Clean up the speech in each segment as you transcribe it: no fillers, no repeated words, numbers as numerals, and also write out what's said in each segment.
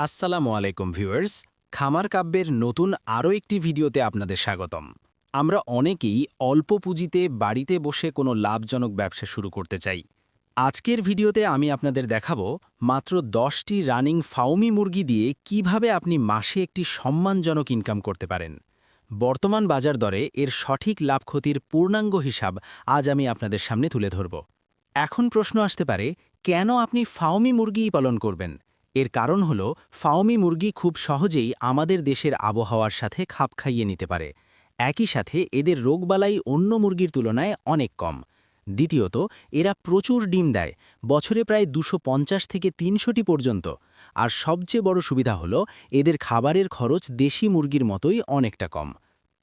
আসসালামু আলাইকুম ভিউয়ার্স, খামার কাব্যের নতুন আরও একটি ভিডিওতে আপনাদের স্বাগতম। আমরা অনেকেই অল্প পুঁজিতে বাড়িতে বসে কোনো লাভজনক ব্যবসা শুরু করতে চাই। আজকের ভিডিওতে আমি আপনাদের দেখাবো মাত্র 10টি রানিং ফাউমি মুরগি দিয়ে কিভাবে আপনি মাসে একটি সম্মানজনক ইনকাম করতে পারেন। বর্তমান বাজার দরে এর সঠিক লাভ ক্ষতির পূর্ণাঙ্গ হিসাব আজ আমি আপনাদের সামনে তুলে ধরব। এখন প্রশ্ন আসতে পারে, কেন আপনি ফাউমি মুরগিই পালন করবেন? এর কারণ হল, ফাউমি মুরগি খুব সহজেই আমাদের দেশের আবহাওয়ার সাথে খাপ খাইয়ে নিতে পারে। একই সাথে এদের রোগবালাই অন্য মুরগির তুলনায় অনেক কম। দ্বিতীয়ত, এরা প্রচুর ডিম দেয়, বছরে প্রায় 250 থেকে 300টি পর্যন্ত। আর সবচেয়ে বড় সুবিধা হল, এদের খাবারের খরচ দেশি মুরগির মতোই অনেকটা কম।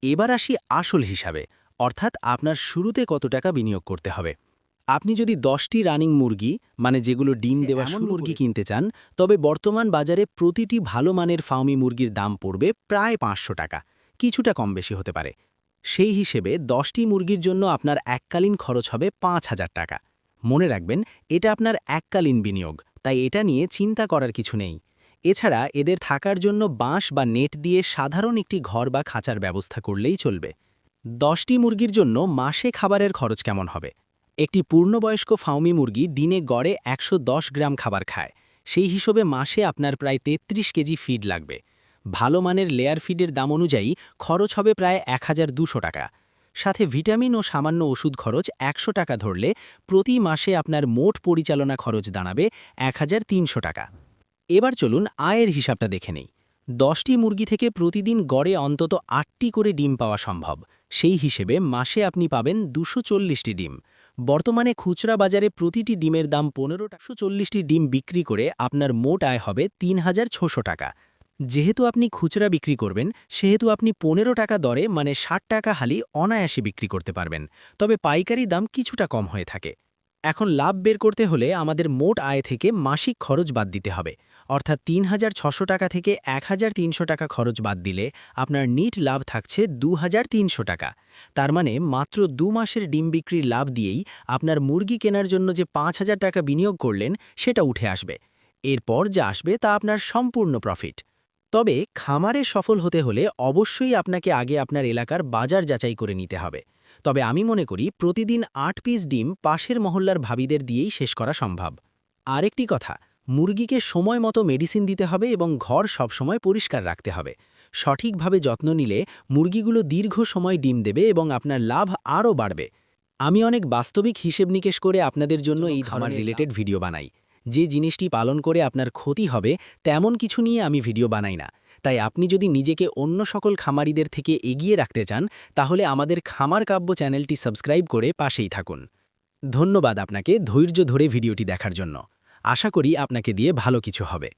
এবার আসি আসল হিসাবে, অর্থাৎ আপনার শুরুতে কত টাকা বিনিয়োগ করতে হবে। আপনি যদি 10টি রানিং মুরগি, মানে যেগুলো ডিম দেওয়া এমন মুরগি কিনতে চান, তবে বর্তমান বাজারে প্রতিটি ভালো মানের ফার্মি মুরগির দাম পড়বে প্রায় 500 টাকা, কিছুটা কম বেশি হতে পারে। সেই হিসেবে 10টি মুরগির জন্য আপনার এককালীন খরচ হবে 5000 টাকা। মনে রাখবেন, এটা আপনার এককালীন বিনিয়োগ, তাই এটা নিয়ে চিন্তা করার কিছু নেই। এছাড়া এদের থাকার জন্য বাঁশ বা নেট দিয়ে সাধারণ একটি ঘর বা খাঁচার ব্যবস্থা করলেই চলবে। 10টি মুরগির জন্য মাসে খাবারের খরচ কেমন হবে? একটি পূর্ণবয়স্ক ফাউমি মুরগি দিনে গড়ে 110 গ্রাম খাবার খায়। সেই হিসেবে মাসে আপনার প্রায় 33 কেজি ফিড লাগবে। ভালো মানের লেয়ার ফিডের দাম অনুযায়ী খরচ হবে প্রায় 1200 টাকা। সাথে ভিটামিন ও সামান্য ওষুধ খরচ 100 টাকা ধরলে প্রতি মাসে আপনার মোট পরিচালনা খরচ দাঁড়াবে 1300 টাকা। এবার চলুন আয়ের হিসাবটা দেখে নেই। 10টি মুরগি থেকে প্রতিদিন গড়ে অন্তত 8টি করে ডিম পাওয়া সম্ভব। সেই হিসেবে মাসে আপনি পাবেন 240টি ডিম। বর্তমানে খুচরা বাজারে প্রতিটি ডিমের দাম 15 টাকা। 140টি ডিম বিক্রি করে আপনার মোট আয় হবে 3600 টাকা। যেহেতু আপনি খুচরা বিক্রি করবেন, সেহেতু আপনি 15 টাকা দরে, মানে 60 টাকা হালি অনায়াসে বিক্রি করতে পারবেন। তবে পাইকারি দাম কিছুটা কম হয়ে থাকে। এখন লাভ বের করতে হলে আমাদের মোট আয় থেকে মাসিক খরচ বাদ দিতে হবে। অর্থাৎ 3600 টাকা থেকে 1300 টাকা খরচ বাদ দিলে আপনার নিট লাভ থাকছে 2300 টাকা। তার মানে মাত্র 2 মাসের ডিম বিক্রির লাভ দিয়েই আপনার মুরগি কেনার জন্য যে 5000 টাকা বিনিয়োগ করলেন, সেটা উঠে আসবে। এরপর যা আসবে তা আপনার সম্পূর্ণ প্রফিট। তবে খামারে সফল হতে হলে অবশ্যই আপনাকে আগে আপনার এলাকার বাজার যাচাই করে নিতে হবে। তবে আমি মনে করি প্রতিদিন 8 পিস ডিম পাশের মহল্লার ভাবিদের দিয়েই শেষ করা সম্ভব। আরেকটি কথা, মুরগিকে সময় মতো মেডিসিন দিতে হবে এবং ঘর সবসময় পরিষ্কার রাখতে হবে। সঠিকভাবে যত্ন নিলে মুরগিগুলো দীর্ঘ সময় ডিম দেবে এবং আপনার লাভ আরও বাড়বে। আমি অনেক বাস্তবিক হিসেব নিকেশ করে আপনাদের জন্য এই খামার রিলেটেড ভিডিও বানাই। যে জিনিসটি পালন করে আপনার ক্ষতি হবে তেমন কিছু নিয়ে আমি ভিডিও বানাই না। তাই আপনি যদি নিজেকে অন্য সকল খামারিদের থেকে এগিয়ে রাখতে চান, তাহলে আমাদের খামার কাব্য চ্যানেলটি সাবস্ক্রাইব করে পাশেই থাকুন। ধন্যবাদ আপনাকে ধৈর্য ধরে ভিডিওটি দেখার জন্য। আশা করি আপনাকে দিয়ে ভালো কিছু হবে।